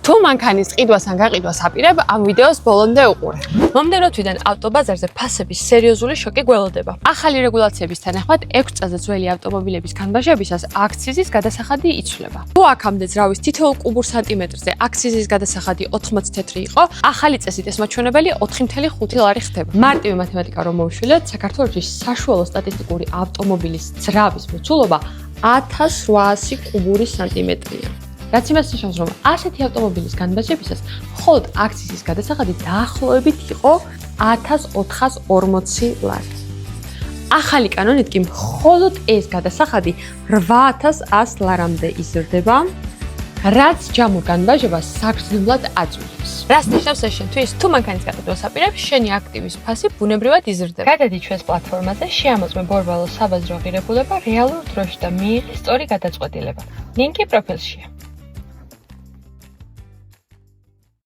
თუ მანქანის ყიდვას ან გაყიდვას აპირებ, ამ ვიდეოს ბოლომდე უყურე. მომდევნო თვიდან ავტობაზარზე ფასების სერიოზული შოკი გველოდება. ახალი რეგულაციების თანახმად 6 წელზე ძველი ავტომობილების განბაჟებისას აქციზის გადასახადი იცვლება. თუ აქამდე ძრავის თითოეულ კუბურ სანტიმეტრზე აქციზის გადასახადი 80 თეთრი იყო, ახალი წესით ეს მაჩვენებელი 4.5 ლარი ხდება. მარტივი მათემატიკა რომ მოვიშვილოთ, საქართველოში საშუალო სტატისტიკური ავტომობილის ძრავის მოცულობა 1800 კუბური სანტიმეტრია. რაც იმას ნიშნავს, რომ ასეთი ავტომობილის განბაჟებისას მხოლოდ აქციზის გადასახადი დაახლოებით იყო 1440 ლარი. ახალი კანონით კი მხოლოდ ეს გადასახადი 8100 ლარამდე იზრდება, რაც ჯამურ განბაჟებას საგრძნობლად აწვდებს. რას ნიშნავს ეს შენთვის? თუ მანქანის გაყიდვას აპირებ, შენი აქტივის ფასი ბუნებრივად იზრდება. გადადი ჩვენს პლატფორმაზე, შეამოწმე ბორბალოს საბაზრო ღირებულება რეალურ დროში და მიიღე სწორი გადაწყვეტილება. ლინკი პროფილშია.